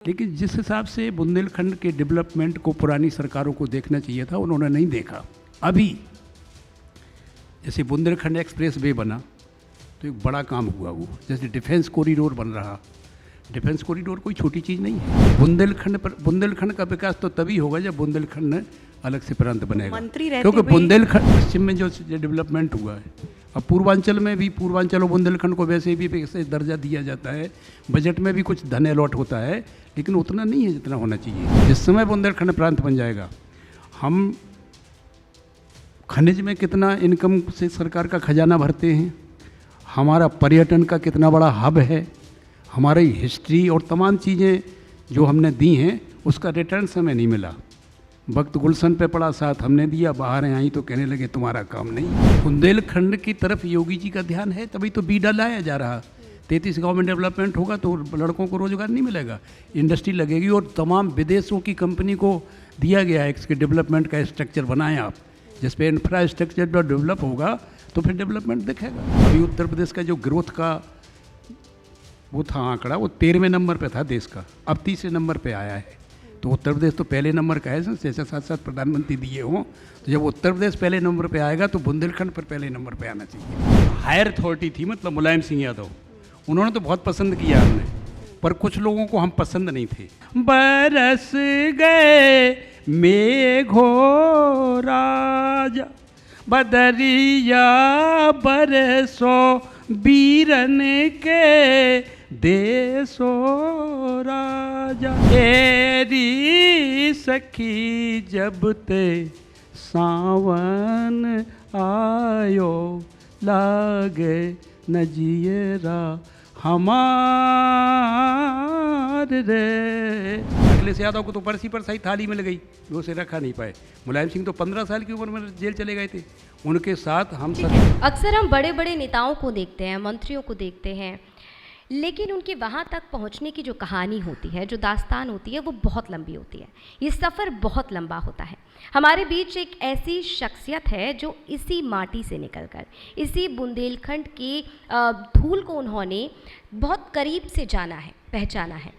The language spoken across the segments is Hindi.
लेकिन जिस हिसाब से बुंदेलखंड के डेवलपमेंट को पुरानी सरकारों को देखना चाहिए था, उन्होंने नहीं देखा। अभी जैसे बुंदेलखंड एक्सप्रेस वे बना तो एक बड़ा काम हुआ वो, जैसे डिफेंस कॉरिडोर बन रहा। डिफेंस कॉरिडोर कोई छोटी चीज़ नहीं है। बुंदेलखंड का विकास तो तभी होगा जब बुंदेलखंड अलग से प्रांत बनेगा, क्योंकि बुंदेलखंड पश्चिम में जो डेवलपमेंट हुआ है, अब पूर्वांचल में भी, पूर्वांचल और बुंदेलखंड को वैसे भी वैसे दर्जा दिया जाता है, बजट में भी कुछ धन अलॉट होता है, लेकिन उतना नहीं है जितना होना चाहिए। जिस समय बुंदेलखंड प्रांत बन जाएगा, हम खनिज में कितना इनकम से सरकार का खजाना भरते हैं, हमारा पर्यटन का कितना बड़ा हब है, हमारी हिस्ट्री और तमाम चीज़ें जो हमने दी हैं उसका रिटर्न हमें नहीं मिला। वक्त गुलशन पे पड़ा, साथ हमने दिया, बाहर आई तो कहने लगे तुम्हारा काम नहीं। बुंदेलखंड की तरफ योगी जी का ध्यान है, तभी तो बीडा लाया जा रहा। 33 गाँव में डेवलपमेंट होगा तो लड़कों को रोजगार नहीं मिलेगा, इंडस्ट्री लगेगी और तमाम विदेशों की कंपनी को दिया गया है इसके डेवलपमेंट का स्ट्रक्चर बनाएं आप, जिस पे इंफ्रास्ट्रक्चर जो डेवलप होगा तो फिर डेवलपमेंट दिखेगा। अभी उत्तर प्रदेश का जो ग्रोथ का वो था आंकड़ा, वो 13वें नंबर पे था देश का, अब 30वें नंबर पे आया है। तो उत्तर प्रदेश तो पहले नंबर का है, जैसे साथ साथ प्रधानमंत्री दिए हों, तो जब उत्तर प्रदेश पहले नंबर पे आएगा तो बुंदेलखंड पर पहले नंबर पे आना चाहिए। हायर अथॉरिटी थी, मतलब मुलायम सिंह यादव, उन्होंने तो बहुत पसंद किया हमने, पर कुछ लोगों को हम पसंद नहीं थे। बरस गए मेघो राजा, बदरिया बरसो बीरन के देसो राजा, तेरी सखी जब ते सावन आयो, लागे नजियरा हमार रे। अखिलेश यादव को तो परसी पर सही थाली मिल गई, वो उसे रखा नहीं पाए। मुलायम सिंह तो 15 साल की उम्र में जेल चले गए थे, उनके साथ हम सब। अक्सर हम बड़े बड़े नेताओं को देखते हैं, मंत्रियों को देखते हैं, लेकिन उनके वहाँ तक पहुँचने की जो कहानी होती है, जो दास्तान होती है, वो बहुत लंबी होती है। ये सफ़र बहुत लंबा होता है। हमारे बीच एक ऐसी शख्सियत है जो इसी माटी से निकलकर, इसी बुंदेलखंड की धूल को उन्होंने बहुत करीब से जाना है, पहचाना है।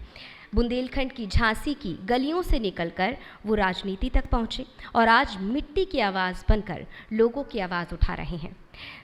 बुंदेलखंड की झांसी की गलियों से निकलकर वो राजनीति तक पहुँचे और आज मिट्टी की आवाज़ बनकर लोगों की आवाज़ उठा रहे हैं।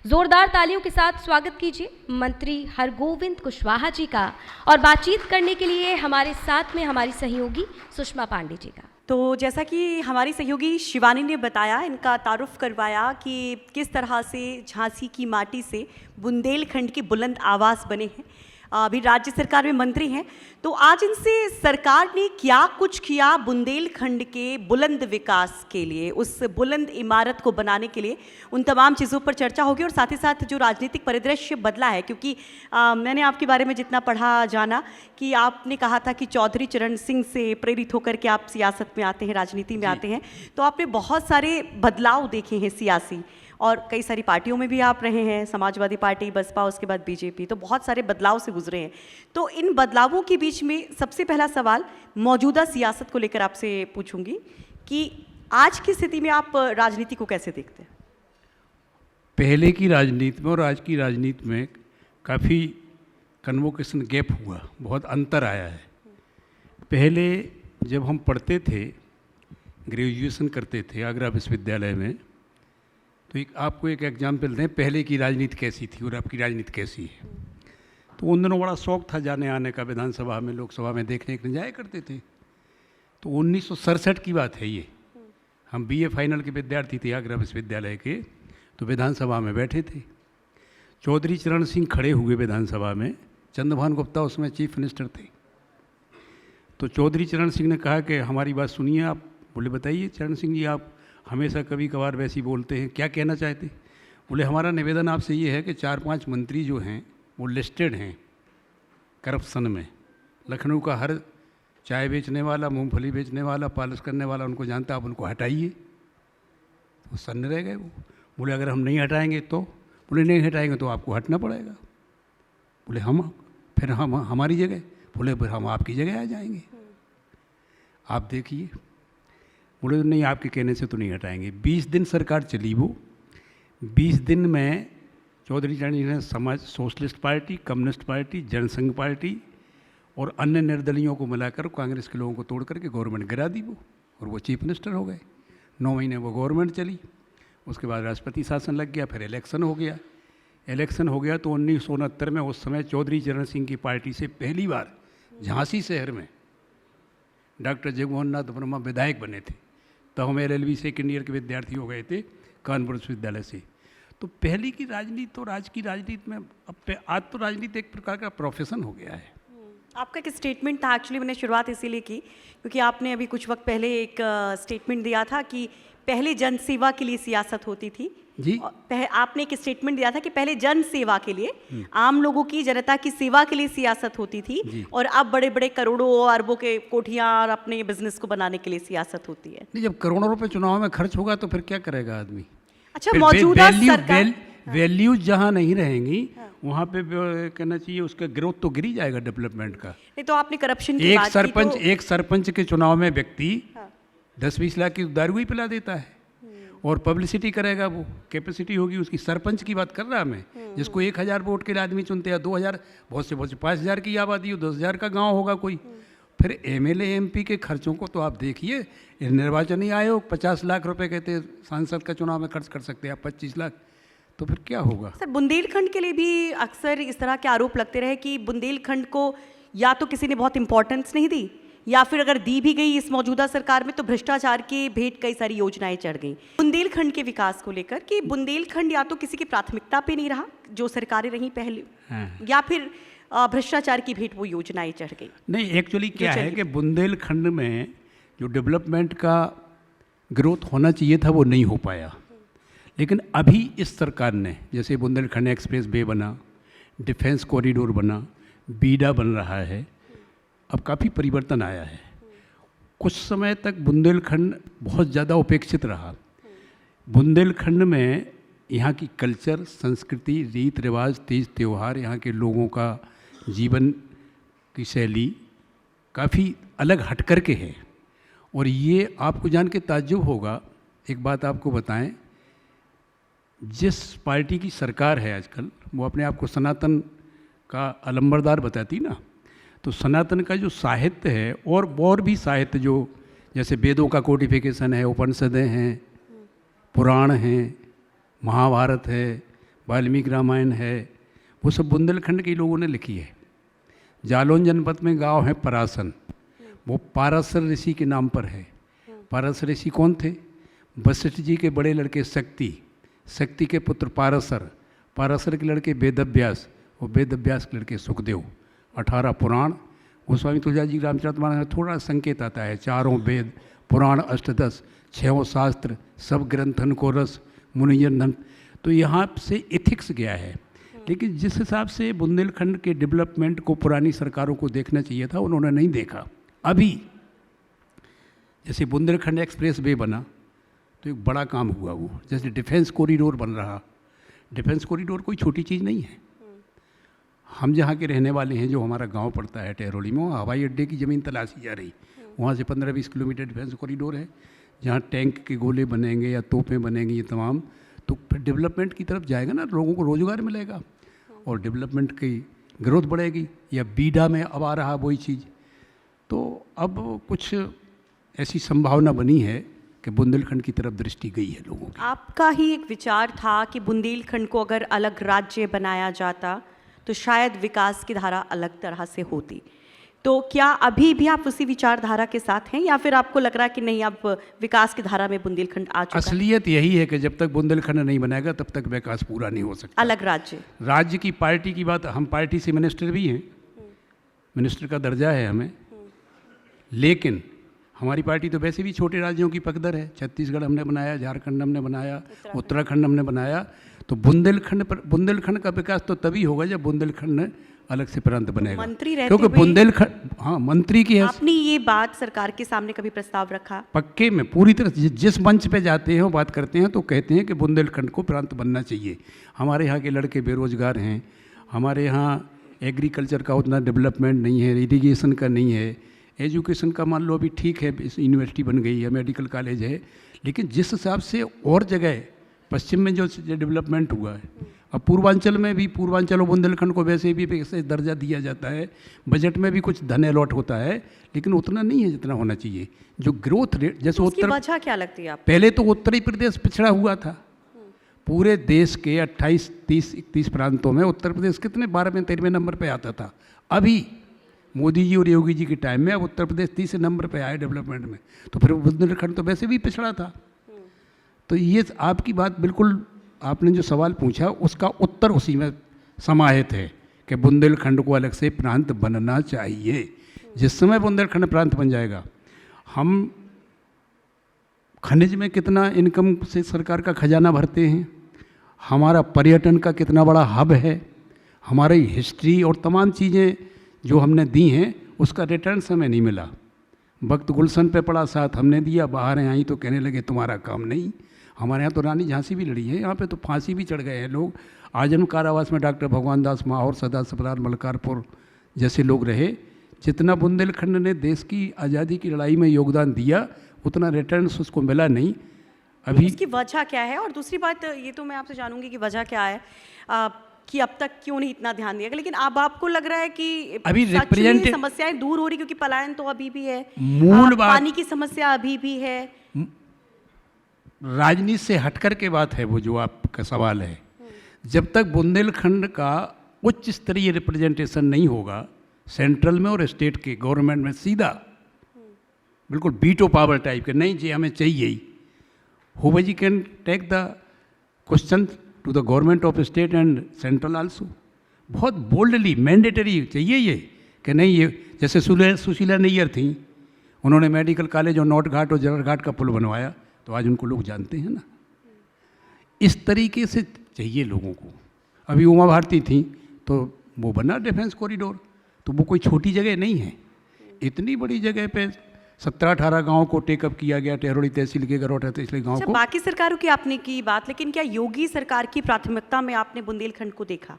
जोरदार तालियों के साथ स्वागत कीजिए मंत्री हरगोविंद कुशवाहा जी का, और बातचीत करने के लिए हमारे साथ में हमारी सहयोगी सुषमा पांडे जी का। तो जैसा कि हमारी सहयोगी शिवानी ने बताया, इनका तारुफ करवाया कि किस तरह से झांसी की माटी से बुंदेलखंड की बुलंद आवाज़ बने हैं, अभी राज्य सरकार में मंत्री हैं। तो आज इनसे सरकार ने क्या कुछ किया बुंदेलखंड के बुलंद विकास के लिए, उस बुलंद इमारत को बनाने के लिए, उन तमाम चीज़ों पर चर्चा होगी। और साथ ही साथ जो राजनीतिक परिदृश्य बदला है, क्योंकि मैंने आपके बारे में जितना पढ़ा जाना कि आपने कहा था कि चौधरी चरण सिंह से प्रेरित होकर के आप सियासत में आते हैं, राजनीति में आते हैं, तो आपने बहुत सारे बदलाव देखे हैं सियासी, और कई सारी पार्टियों में भी आप रहे हैं, समाजवादी पार्टी, बसपा, उसके बाद बीजेपी, तो बहुत सारे बदलाव से गुजरे हैं। तो इन बदलावों के बीच में सबसे पहला सवाल मौजूदा सियासत को लेकर आपसे पूछूंगी कि आज की स्थिति में आप राजनीति को कैसे देखते हैं? पहले की राजनीति में और आज की राजनीति में काफ़ी कन्वोकेशन गैप हुआ, बहुत अंतर आया है। पहले जब हम पढ़ते थे, ग्रेजुएशन करते थे आगरा विश्वविद्यालय में, तो आपको एक एग्जाम्पल दें, पहले की राजनीति कैसी थी और आपकी राजनीति कैसी है। तो उन दिनों बड़ा शौक था जाने आने का, विधानसभा में, लोकसभा में देखने के लिए जाया करते थे। तो 1967 की बात है ये, हम बीए फाइनल के विद्यार्थी थे आगरा विश्वविद्यालय के, तो विधानसभा में बैठे थे। चौधरी चरण सिंह खड़े हुए विधानसभा में, चंद्रभान गुप्ता उसमें चीफ मिनिस्टर थे। तो चौधरी चरण सिंह ने कहा कि हमारी बात सुनिए आप। बोले बताइए चरण सिंह जी, आप हमेशा कभी कभार वैसी बोलते हैं, क्या कहना चाहते? बोले हमारा निवेदन आपसे ये है कि 4-5 मंत्री जो हैं वो लिस्टेड हैं करप्शन में। लखनऊ का हर चाय बेचने वाला, मूंगफली बेचने वाला, पॉलिश करने वाला उनको जानता, आप उनको हटाइए। तो सन्न रह गए वो। बोले अगर हम नहीं हटाएंगे तो? बोले नहीं हटाएंगे तो आपको हटना पड़ेगा। बोले फिर हम हमारी जगह? बोले फिर हम आपकी जगह आ जाएंगे, आप देखिए। बोले नहीं, आपके कहने से तो नहीं हटाएंगे। 20 दिन सरकार चली वो। 20 दिन में चौधरी चरण ने Samaj socialist party, communist party, Jansangh party और अन्य निर्दलियों को मिलाकर कांग्रेस के लोगों को तोड़ करके गवर्नमेंट गिरा दी वो, और वो चीफ मिनिस्टर हो गए। 9 महीने वो गवर्नमेंट चली, उसके बाद राष्ट्रपति शासन लग गया, फिर इलेक्शन हो गया। इलेक्शन हो गया तो 1969 में उस समय चौधरी चरण सिंह की पार्टी से पहली बार झांसी शहर में डॉक्टर जगमोहन नाथ वर्मा विधायक बने थे। तो हम LLB सेकेंड ईयर के विद्यार्थी हो गए थे कानपुर विश्वविद्यालय से। तो पहले की राजनीति और आज की राजनीति में अब आज तो राजनीति एक प्रकार का प्रोफेशन हो गया है। आपका एक स्टेटमेंट था, एक्चुअली मैंने शुरुआत इसीलिए की क्योंकि आपने अभी कुछ वक्त पहले एक स्टेटमेंट दिया था कि पहले जन सेवा के लिए सियासत होती थी जी। आपने एक स्टेटमेंट दिया था कि पहले जन सेवा के लिए, आम लोगों की, जनता की सेवा के लिए सियासत होती थी, और अब बड़े बड़े करोड़ों अरबों के कोठियां और अपने बिजनेस को बनाने के लिए सियासत होती है। नहीं, जब करोड़ों रुपए चुनाव में खर्च होगा तो फिर क्या करेगा आदमी? अच्छा, मौजूदा सरकार वैल्यूज जहाँ नहीं रहेंगी वहाँ पे कहना चाहिए उसका ग्रोथ तो गिर ही जाएगा डेवलपमेंट का। नहीं तो आपने करप्शन की बात की तो एक सरपंच के चुनाव में व्यक्ति 10-20 लाख की दारू ही पिला देता है और पब्लिसिटी करेगा, वो कैपेसिटी होगी उसकी। सरपंच की बात कर रहा मैं, जिसको 1000 वोट के लिए आदमी चुनते हैं, 2000, बहुत से 5000 की आबादी हो, 10,000 का गांव होगा कोई। फिर MLA MP के खर्चों को तो आप देखिए, निर्वाचन आयोग 50 लाख रुपए कहते हैं सांसद का चुनाव में खर्च कर सकते हैं आप 25 लाख, तो फिर क्या होगा? सर, बुंदेलखंड के लिए भी अक्सर इस तरह के आरोप लगते रहे कि बुंदेलखंड को या तो किसी ने बहुत इंपॉर्टेंस नहीं दी, या फिर अगर दी भी गई इस मौजूदा सरकार में तो भ्रष्टाचार की भेंट कई सारी योजनाएं चढ़ गई। बुंदेलखंड के विकास को लेकर कि बुंदेलखंड या तो किसी की प्राथमिकता पे नहीं रहा जो सरकारें रहीं पहले, या फिर भ्रष्टाचार की भेंट वो योजनाएं चढ़ गई। नहीं, एक्चुअली क्या है कि बुंदेलखंड में जो डेवलपमेंट का ग्रोथ होना चाहिए था वो नहीं हो पाया। लेकिन अभी इस सरकार ने, जैसे बुंदेलखंड एक्सप्रेस वे बना, डिफेंस कॉरिडोर बना, बीडा बन रहा है, अब काफ़ी परिवर्तन आया है। कुछ समय तक बुंदेलखंड बहुत ज़्यादा उपेक्षित रहा। बुंदेलखंड में यहाँ की कल्चर, संस्कृति, रीत रिवाज, तीज त्यौहार, यहाँ के लोगों का जीवन की शैली काफ़ी अलग हट कर के है। और ये आपको जान के ताज्जुब होगा, एक बात आपको बताएं, जिस पार्टी की सरकार है आजकल वो अपने आप को सनातन का अलंबरदार बताती ना, तो सनातन का जो साहित्य है और भी साहित्य जो जैसे वेदों का कोडिफिकेशन है, उपनिषदें हैं, पुराण हैं, महाभारत है, वाल्मीकि रामायण है, वो सब बुंदेलखंड के लोगों ने लिखी है। जालौन जनपद में गांव है परासन, वो पाराशर ऋषि के नाम पर है। पाराशर ऋषि कौन थे? वशिष्ठ जी के बड़े लड़के शक्ति के पुत्र पाराशर के लड़के वेदव्यास, और वेदव्यास के लड़के सुखदेव। 18 पुराण, गोस्वामी तुलसीदास जी रामचरितमानस में थोड़ा संकेत आता है, 4 वेद, पुराण अष्टदश, 6 शास्त्र, सब ग्रंथन को रस, मुनिजन धन। तो यहाँ से एथिक्स गया है। लेकिन जिस हिसाब से बुंदेलखंड के डेवलपमेंट को पुरानी सरकारों को देखना चाहिए था, उन्होंने नहीं देखा। अभी जैसे बुंदेलखंड एक्सप्रेस वे बना तो एक बड़ा काम हुआ वो, जैसे डिफेंस कॉरिडोर बन रहा। डिफेंस कॉरिडोर कोई छोटी चीज़ नहीं है। हम जहाँ के रहने वाले हैं, जो हमारा गांव पड़ता है टेहरोली में, वहाँ हवाई अड्डे की ज़मीन तलाशी जा रही, वहाँ से 15-20 किलोमीटर डिफेंस कॉरिडोर है, जहाँ टैंक के गोले बनेंगे या तोपें बनेंगी, ये तमाम। तो फिर डेवलपमेंट की तरफ जाएगा ना, लोगों को रोज़गार मिलेगा और डेवलपमेंट की ग्रोथ बढ़ेगी। या बीडा में अब आ रहा वही चीज़। तो अब कुछ ऐसी संभावना बनी है कि बुंदेलखंड की तरफ दृष्टि गई है लोगों की। आपका ही एक विचार था कि बुंदेलखंड को अगर अलग राज्य बनाया जाता तो शायद विकास की धारा अलग तरह से होती। तो क्या अभी भी आप उसी विचारधारा के साथ हैं, या फिर आपको लग रहा है कि नहीं, अब विकास की धारा में बुंदेलखंड आ चुका है? असलियत यही है कि जब तक बुंदेलखंड नहीं बनाएगा तब तक विकास पूरा नहीं हो सकता। अलग राज्य की पार्टी की बात, हम पार्टी से मिनिस्टर भी हैं, मिनिस्टर का दर्जा है हमें, लेकिन हमारी पार्टी तो वैसे भी छोटे राज्यों की पकदर है। छत्तीसगढ़ हमने बनाया, झारखंड हमने बनाया, उत्तराखंड हमने बनाया। तो बुंदेलखंड का विकास तो तभी होगा जब बुंदेलखंड अलग से प्रांत बनेगा। मंत्री रहते क्योंकि बुंदेलखंड, हाँ, मंत्री की है। आपने ये बात सरकार के सामने कभी प्रस्ताव रखा? पक्के में पूरी तरह जिस मंच पे जाते हैं वो बात करते हैं तो कहते हैं कि बुंदेलखंड को प्रांत बनना चाहिए। हमारे यहाँ के लड़के बेरोजगार हैं, हमारे यहाँ एग्रीकल्चर का उतना डेवलपमेंट नहीं है, इरिगेशन का नहीं है, एजुकेशन का मान लो अभी ठीक है, इस यूनिवर्सिटी बन गई है, मेडिकल कॉलेज है, लेकिन जिस हिसाब से और जगह पश्चिम में जो डेवलपमेंट हुआ है अब पूर्वांचल में भी, पूर्वांचल और बुंदेलखंड को वैसे भी विशेष दर्जा दिया जाता है, बजट में भी कुछ धन अलॉट होता है, लेकिन उतना नहीं है जितना होना चाहिए। जो ग्रोथ रेट, जैसे उसकी उत्तर, वजह क्या लगती है आपको? पहले तो उत्तरी प्रदेश पिछड़ा हुआ था। पूरे देश के 28, 30, 31 प्रांतों में उत्तर प्रदेश कितने 12वें 13वें नंबर पे आता था। अभी मोदी जी और योगी जी के टाइम में अब उत्तर प्रदेश 30 नंबर पे आए डेवलपमेंट में, तो फिर बुंदेलखंड तो वैसे भी पिछड़ा था। तो ये आपकी बात बिल्कुल, आपने जो सवाल पूछा उसका उत्तर उसी में समाहित है कि बुंदेलखंड को अलग से प्रांत बनना चाहिए। जिस समय बुंदेलखंड प्रांत बन जाएगा, हम खनिज में कितना इनकम से सरकार का खजाना भरते हैं, हमारा पर्यटन का कितना बड़ा हब है, हमारी हिस्ट्री और तमाम चीज़ें जो हमने दी हैं उसका रिटर्न हमें नहीं मिला। वक्त गुलशन पे पड़ा, साथ हमने दिया, बाहर हैं आई तो कहने लगे तुम्हारा काम नहीं। हमारे यहाँ तो रानी झांसी भी लड़ी है, यहाँ पे तो फांसी भी चढ़ गए हैं लोग। आजम कारावास में डॉक्टर भगवान दास माहौर, सरदार सफदर मलकारपुर जैसे लोग रहे। जितना बुंदेलखंड ने देश की आज़ादी की लड़ाई में योगदान दिया उतना रिटर्न उसको मिला नहीं। अभी इसकी वजह क्या है? और दूसरी बात ये तो मैं आपसे जानूंगी कि वजह क्या है कि अब तक क्यों नहीं इतना ध्यान दिया, लेकिन अब आपको लग रहा है कि अभी सच में समस्याएं दूर हो रही, क्योंकि पलायन तो अभी भी है, मूल बात पानी की समस्या अभी भी है। राजनीति से हटकर के बात है वो जो आपका सवाल है। जब तक बुंदेलखंड का उच्च स्तरीय रिप्रेजेंटेशन नहीं होगा सेंट्रल में और स्टेट के गवर्नमेंट में, सीधा बिल्कुल बीटो पावर टाइप के, नहीं जी हमें चाहिए ही, हुबजी can take the question to the government of state and central also. बहुत बोल्डली मैंडेटरी चाहिए ये कि नहीं, ये जैसे सुशीला नैयर थी, उन्होंने मेडिकल कॉलेज और नॉर्थ घाट और जनरल घाट का पुल बनवाया, तो आज उनको लोग जानते हैं ना। इस तरीके से चाहिए लोगों को। अभी उमा भारती थी तो वो बना डिफेंस कॉरिडोर, तो वो कोई छोटी जगह नहीं है। इतनी बड़ी जगह पे 17-18 गाँव को टेकअप किया गया, टेहरोड़ी तहसील के गरौटा तहसील गाँव को। बाकी सरकारों की आपने की बात, लेकिन क्या योगी सरकार की प्राथमिकता में आपने बुंदेलखंड को देखा?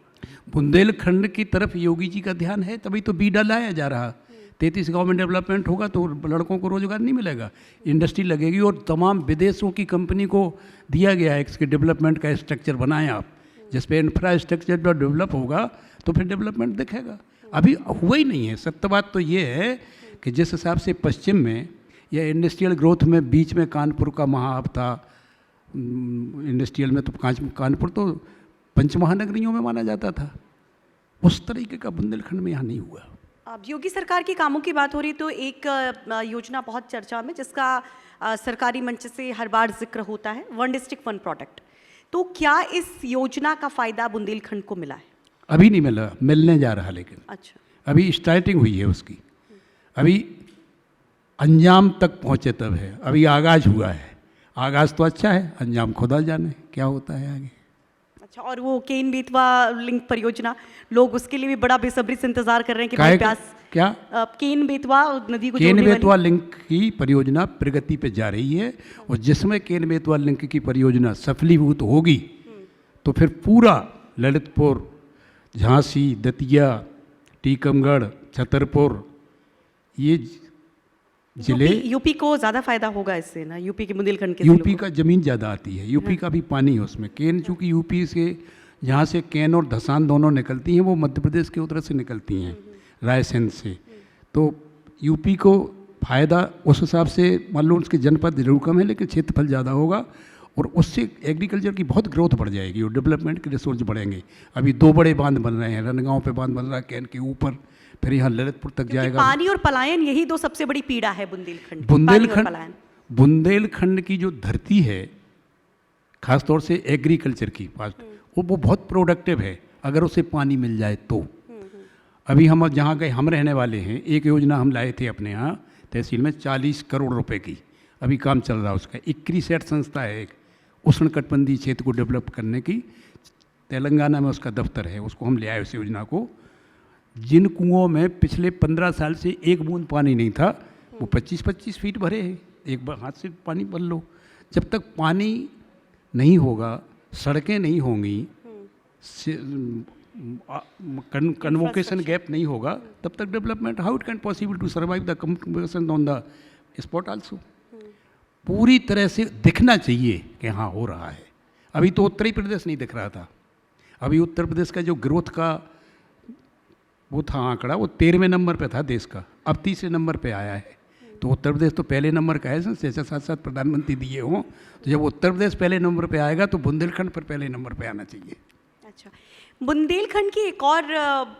बुंदेलखंड की तरफ योगी जी का ध्यान है, तभी तो बीडा लाया जा रहा। 33 गाँव में डेवलपमेंट होगा तो लड़कों को रोजगार नहीं मिलेगा, इंडस्ट्री लगेगी, और तमाम विदेशों की कंपनी को दिया गया है इसके डेवलपमेंट का स्ट्रक्चर बनाएं आप, जिस पे इंफ्रास्ट्रक्चर जो डेवलप होगा तो फिर डेवलपमेंट दिखेगा। अभी हुआ ही नहीं है। सत्य बात तो ये है कि जिस हिसाब से पश्चिम में या इंडस्ट्रियल ग्रोथ में बीच में कानपुर का महाहब था, इंडस्ट्रियल में तो कानपुर तो पंचमहानगरियों में माना जाता था, उस तरीके का बुंदेलखंड में यहाँ नहीं हुआ। अब योगी सरकार के कामों की बात हो रही तो एक योजना बहुत चर्चा में, जिसका सरकारी मंच से हर बार जिक्र होता है, वन डिस्ट्रिक्ट वन प्रोडक्ट। तो क्या इस योजना का फायदा बुंदेलखंड को मिला है? अभी नहीं मिला, मिलने जा रहा, लेकिन अच्छा, अभी स्टार्टिंग हुई है उसकी, अभी अंजाम तक पहुँचे तब है, अभी आगाज हुआ है। आगाज तो अच्छा है, अंजाम खुदा जाने क्या होता है आगे। अच्छा, और वो केन बेतवा लिंक परियोजना, लोग उसके लिए भी बड़ा बेसब्री से इंतजार कर रहे हैं कि भाई प्यास क्या केन बेतवा नदी को केन बेतवा लिंक की परियोजना प्रगति पे जा रही है, और जिसमें केन बेतवा लिंक की परियोजना सफलीभूत होगी तो फिर पूरा ललितपुर, झांसी, दतिया, टीकमगढ़, छतरपुर, ये जिले, यूपी को ज़्यादा फायदा होगा इससे ना, यूपी के बुंदेलखंड के यूपी का ज़मीन ज़्यादा आती है, यूपी का भी पानी है उसमें। केन चूँकि यूपी से, जहाँ से केन और धसान दोनों निकलती हैं, वो मध्य प्रदेश के उधर से निकलती हैं, रायसेन से, तो यूपी को फ़ायदा उस हिसाब से, मान लो उसके जनपद जरूर कम है लेकिन क्षेत्रफल ज़्यादा होगा, और उससे एग्रीकल्चर की बहुत ग्रोथ बढ़ जाएगी और डेवलपमेंट के रिसोर्स बढ़ेंगे। अभी 2 बड़े बांध बन रहे हैं, रनगांव पे बांध बन रहा है केन के ऊपर, फिर यहाँ ललितपुर तक जाएगा। पानी और पलायन, यही 2 सबसे बड़ी पीड़ा है बुंदेलखंड। बुंदेलखंड की जो धरती है, खासतौर से एग्रीकल्चर की पास, वो बहुत प्रोडक्टिव है अगर उसे पानी मिल जाए तो। अभी हम जहाँ गए, हम रहने वाले हैं, एक योजना हम लाए थे अपने यहाँ तहसील में 40 करोड़ रुपए की, अभी काम चल रहा है उसका। ICRISAT संस्था है एक, उष्णकटिबंधीय क्षेत्र को डेवलप करने की, तेलंगाना में उसका दफ्तर है, उसको हम ले आए उस योजना को। जिन कुओं में पिछले 15 साल से एक बूंद पानी नहीं था, वो 25-25 फीट भरे हैं, एक बार हाथ से पानी भर लो। जब तक पानी नहीं होगा, सड़कें नहीं होंगी, कन्वोकेशन गैप नहीं होगा, तब तक development, how it can possible to survive the convocation on the spot also. पूरी तरह से दिखना चाहिए कि हाँ हो रहा है। अभी तो उत्तरी प्रदेश नहीं दिख रहा था, अभी उत्तर प्रदेश का जो ग्रोथ का वो था आंकड़ा, वो 13वें नंबर पे था देश का, अब 3रे नंबर पे आया है। तो उत्तर प्रदेश तो पहले नंबर का है, जैसे साथ साथ प्रधानमंत्री दिए हों, तो जब उत्तर प्रदेश पहले नंबर पे आएगा तो बुंदेलखंड पर पहले नंबर पे आना चाहिए। अच्छा, बुंदेलखंड की एक और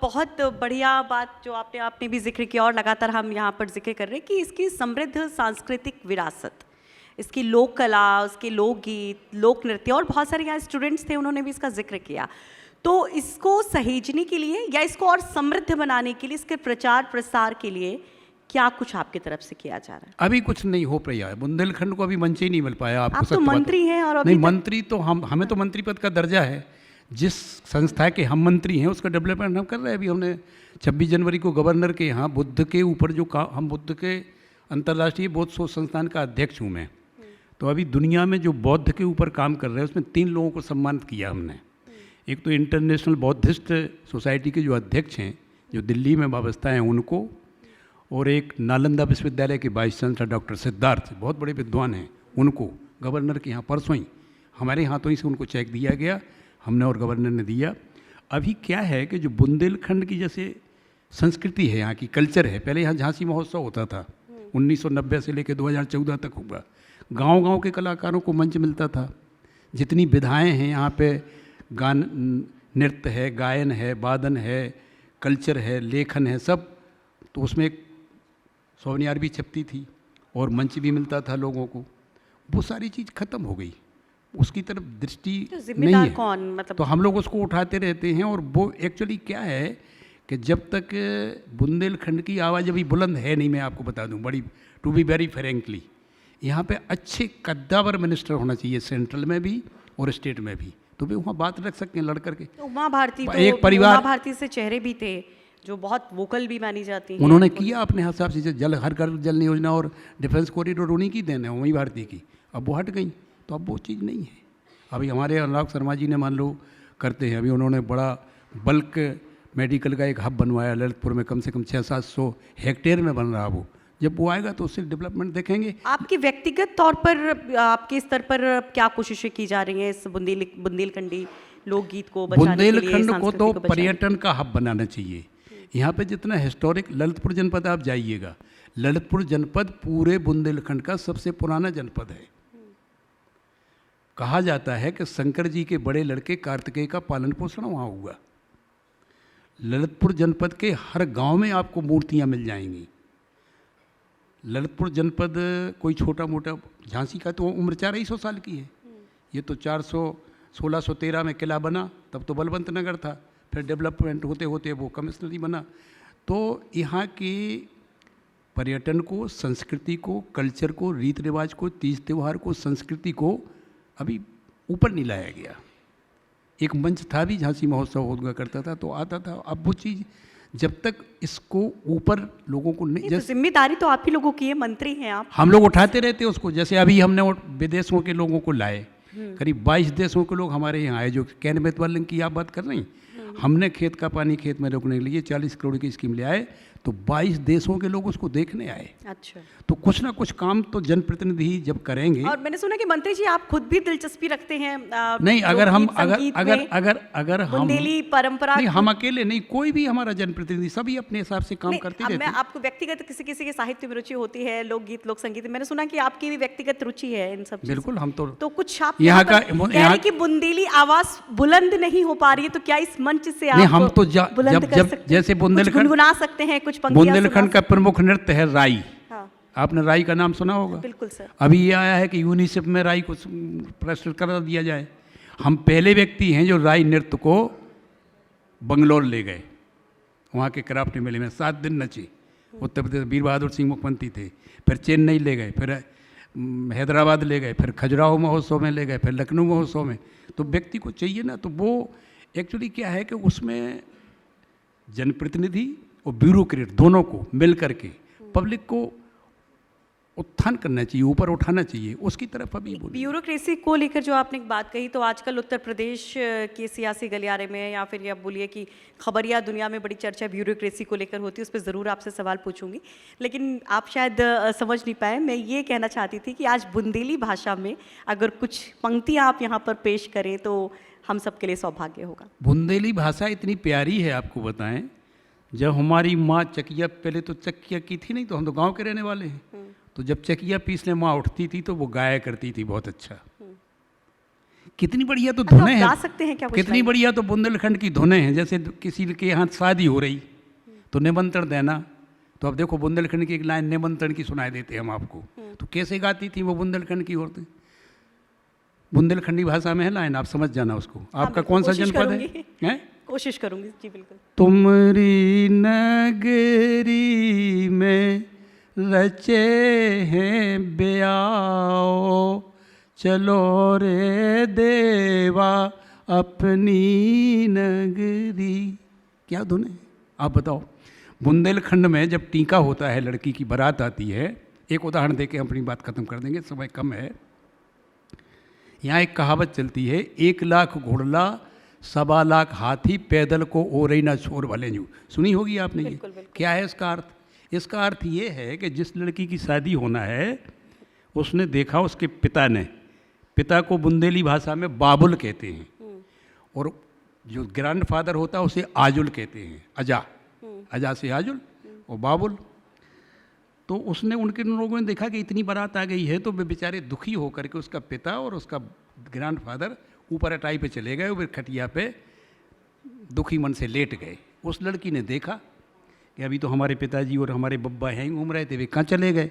बहुत बढ़िया बात जो आपने भी जिक्र किया और लगातार हम यहाँ पर जिक्र कर रहे हैं कि इसकी समृद्ध सांस्कृतिक विरासत, इसकी लोक कला, उसके लोकगीत, लोक नृत्य, और बहुत सारे यहाँ स्टूडेंट्स थे उन्होंने भी इसका जिक्र किया। तो इसको सहेजने के लिए या इसको और समृद्ध बनाने के लिए, इसके प्रचार प्रसार के लिए क्या कुछ आपकी तरफ से किया जा रहा है? अभी कुछ नहीं हो पाया है, बुंदेलखंड को अभी मंच ही नहीं मिल पाया। आपको आप तो मंत्री हैं और अभी नहीं, मंत्री तो हमें तो मंत्री पद का दर्जा है। जिस संस्था के हम मंत्री हैं उसका डेवलपमेंट हम कर रहे हैं। अभी हमने 26 जनवरी को गवर्नर के यहाँ बुद्ध के ऊपर जो हम बुद्ध के अंतर्राष्ट्रीय बौद्ध शोध संस्थान का अध्यक्ष हूँ मैं, तो अभी दुनिया में जो बौद्ध के ऊपर काम कर रहे हैं उसमें 3 लोगों को सम्मानित किया हमने। एक तो इंटरनेशनल बौद्धिस्ट सोसाइटी के जो अध्यक्ष हैं जो दिल्ली में वाबस्ता हैं उनको, और एक नालंदा विश्वविद्यालय के वाइस चांसलर डॉक्टर सिद्धार्थ, बहुत बड़े विद्वान हैं, उनको गवर्नर के यहाँ परसों ही हमारे हाथों ही से उनको चेक दिया गया, हमने और गवर्नर ने दिया। अभी क्या है कि जो बुंदेलखंड की जैसे संस्कृति है, यहाँ की कल्चर है, पहले यहाँ झांसी महोत्सव होता था 1990 से लेकर 2014 तक हुआ। गांव-गांव के कलाकारों को मंच मिलता था। जितनी विधाएं हैं यहाँ पे, गान, नृत्य है, गायन है, वादन है, कल्चर है, लेखन है, सब, तो उसमें एक सोवनियार भी छपती थी और मंच भी मिलता था लोगों को। वो सारी चीज़ खत्म हो गई, उसकी तरफ दृष्टि तो नहीं है। कौन, मतलब तो हम लोग उसको उठाते रहते हैं। और वो एक्चुअली क्या है कि जब तक बुंदेलखंड की आवाज़ अभी बुलंद है नहीं, मैं आपको बता दूं, बड़ी टू बी वेरी फ्रेंकली, यहाँ पे अच्छे कद्दावर मिनिस्टर होना चाहिए, सेंट्रल में भी और स्टेट में भी, तो वे वहाँ बात रख सकते हैं लड़ करके। उमा भारती, तो एक परिवार, उमा भारती से चेहरे भी थे जो बहुत वोकल भी मानी जाती हैं। उन्होंने किया अपने हिसाब से, जल हर घर जल योजना और डिफेंस कॉरिडोर उन्हीं की देन है, उमा भारती की। अब वो हट गई, तो अब वो चीज़ नहीं है। अभी हमारे अनुराग शर्मा जी ने मान लो करते हैं, अभी उन्होंने बड़ा बल्क मेडिकल का एक हब बनवाया ललितपुर में, कम से कम 600-700 हेक्टेयर में बन रहा वो। जब वो आएगा तो उससे डेवलपमेंट देखेंगे। आपके व्यक्तिगत तौर पर, आपके स्तर पर क्या कोशिशें की जा रही हैं इस बुंदेलखंडी लोकगीत को बचाने के लिए? बुंदेलखंड को तो पर्यटन का हब बनाना चाहिए। यहाँ पे जितना हिस्टोरिक, ललितपुर जनपद आप जाइएगा, ललितपुर जनपद पूरे बुंदेलखंड का सबसे पुराना जनपद है। कहा जाता है कि शंकर जी के बड़े लड़के कार्तिकेय का पालन पोषण वहाँ हुआ। ललितपुर जनपद के हर गांव में आपको मूर्तियाँ मिल जाएंगी। ललितपुर जनपद कोई छोटा मोटा, झांसी का तो उम्र 400 साल की है। ये तो 1613 में किला बना, तब तो बलवंत नगर था, फिर डेवलपमेंट होते होते वो कमिश्नरी बना। तो यहाँ के पर्यटन को, संस्कृति को, कल्चर को, रीति रिवाज को, तीज त्यौहार को, संस्कृति को अभी ऊपर नहीं लाया गया। एक मंच था भी, झांसी महोत्सव हुआ करता था तो आता था। अब वो चीज़ जब तक इसको ऊपर लोगों को नहीं, तो जिम्मेदारी तो आप ही लोगों की है, मंत्री हैं आप, हम लोग उठाते रहते हैं उसको। जैसे अभी हमने विदेशों के लोगों को लाए, करीब 22 देशों के लोग हमारे यहाँ आए, जो कैन बेतवालिंग की आप बात कर रही, हमने खेत का पानी खेत में रोकने के लिए 40 करोड़ की स्कीम ले आए, तो 22 देशों के लोग उसको देखने आए। अच्छा, तो कुछ ना कुछ काम तो जनप्रतिनिधि जब करेंगे। और मैंने सुना कि मंत्री जी आप खुद भी दिलचस्पी रखते हैं नहीं, अगर हम बुंदेली परंपरा, नहीं, हम अकेले नहीं, कोई भी हमारा जनप्रतिनिधि, सभी अपने हिसाब से काम करते रहते हैं। मैं आपको व्यक्तिगत किसी के साहित्य में रुचि होती है, लोकगीत, लोक संगीत, मैंने सुना कि आपकी भी व्यक्तिगत रुचि है इन सब। बिल्कुल, हम तो कुछ आप यहाँ का यहाँ की बुंदेली आवाज बुलंद नहीं हो पा रही है, तो क्या इस मंच से आप हम तो जैसे बुंदेलखंड गुनगुना सकते हैं कुछ पंक्तियां? बुंदेलखंड का प्रमुख नृत्य है राई। हाँ। आपने राई का नाम सुना होगा? बिल्कुल सर। अभी ये आया है कि यूनिसेफ में राई को प्रस्तुत कर दिया जाए। हम पहले व्यक्ति हैं जो राई नृत्य को बंगलोर ले गए, वहाँ के क्राफ्ट मेले में 7 दिन नचे। उत्तर प्रदेश वीर बहादुर सिंह मुख्यमंत्री थे, फिर चेन्नई ले गए, फिर हैदराबाद ले गए, फिर खजुराहो महोत्सव में ले गए, फिर लखनऊ महोत्सव में। तो व्यक्ति को चाहिए ना, तो वो एक्चुअली क्या है कि उसमें जनप्रतिनिधि और ब्यूरोक्रेट दोनों को मिल करके पब्लिक को उत्थान करना चाहिए, ऊपर उठाना चाहिए, उसकी तरफ अभी बोलिए। ब्यूरोक्रेसी को लेकर जो आपने एक बात कही, तो आजकल उत्तर प्रदेश के सियासी गलियारे में या फिर आप बोलिए कि खबरिया दुनिया में बड़ी चर्चा ब्यूरोक्रेसी को लेकर होती है, उस पर ज़रूर आपसे सवाल पूछूंगी, लेकिन आप शायद समझ नहीं पाए। मैं ये कहना चाहती थी कि आज बुंदेली भाषा में अगर कुछ पंक्तियाँ आप यहाँ पर पेश करें तो हम सबके लिए सौभाग्य होगा। बुंदेली भाषा इतनी प्यारी है, आपको बताएं, जब हमारी माँ चकिया, पहले तो चकिया की थी नहीं, तो हम तो गांव के रहने वाले हैं, तो जब चकिया पीसने माँ उठती थी तो वो गाया करती थी बहुत अच्छा। कितनी बढ़िया तो धुनें हैं, गा सकते हैं क्या कुछ कितनी लाइन? बढ़िया तो बुंदेलखंड की धुनें हैं। जैसे किसी के यहाँ शादी हो रही तो निमंत्रण देना, तो अब देखो बुंदेलखंड की एक लाइन निमंत्रण की सुनाई देते हम आपको, तो कैसे गाती थी वो बुंदेलखंड की औरतें। बुंदेलखंडी भाषा में है लाइन, आप समझ जाना उसको। आपका कौन सा कोशिश जनपद करूंगी। है? कोशिश करूंगी जी, बिल्कुल। तुमरी नगरी में रचे हैं ब्याओ, चलो रे देवा अपनी नगरी। क्या धुन है, आप बताओ। बुंदेलखंड में जब टीका होता है, लड़की की बारात आती है, एक उदाहरण देके हम अपनी बात खत्म कर देंगे, समय कम है। यहाँ एक कहावत चलती है, 1 लाख घोड़ला 1.25 लाख हाथी, पैदल को ओरई ना छोर भले जू। सुनी होगी आपने ये। बिल्कुल, बिल्कुल। क्या है इसका अर्थ? इसका अर्थ ये है कि जिस लड़की की शादी होना है, उसने देखा, उसके पिता को बुंदेली भाषा में बाबुल कहते हैं, और जो ग्रैंडफादर होता है उसे आजुल कहते हैं, अजा से आजुल और बाबुल। तो उसने, उनके लोगों ने देखा कि इतनी बारात आ गई है, तो वे बेचारे दुखी होकर के उसका पिता और उसका ग्रैंडफादर ऊपर अटाई पे चले गए, फिर खटिया पे दुखी मन से लेट गए। उस लड़की ने देखा कि अभी तो हमारे पिताजी और हमारे बब्बा हैं घूम रहे थे, वे कहाँ चले गए।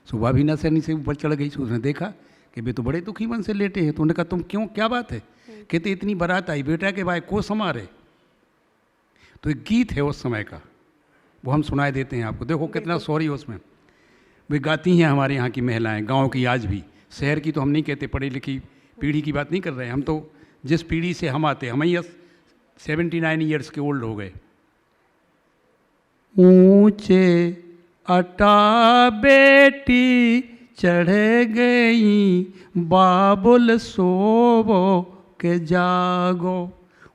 सुबह भी नसैनी से ऊपर चढ़ गई, उसने देखा कि वे तो बड़े दुखी मन से लेटे हैं। तो उन्होंने कहा, तुम क्यों, क्या बात है? कहते इतनी बारात आई बेटा के भाई को समारे। तो एक गीत है उस समय का, वो हम सुनाए देते हैं आपको। देखो कितना सॉरी उसमें। वे गाती हैं हमारे यहाँ की महिलाएं, गांव की आज भी, शहर की तो हम नहीं कहते, पढ़ी लिखी पीढ़ी की बात नहीं कर रहे हैं हम, तो जिस पीढ़ी से हम आते, हम ही 79 ईयर्स के ओल्ड हो गए। ऊंचे अटा बेटी चढ़ गई, बाबुल सोवो के जागो।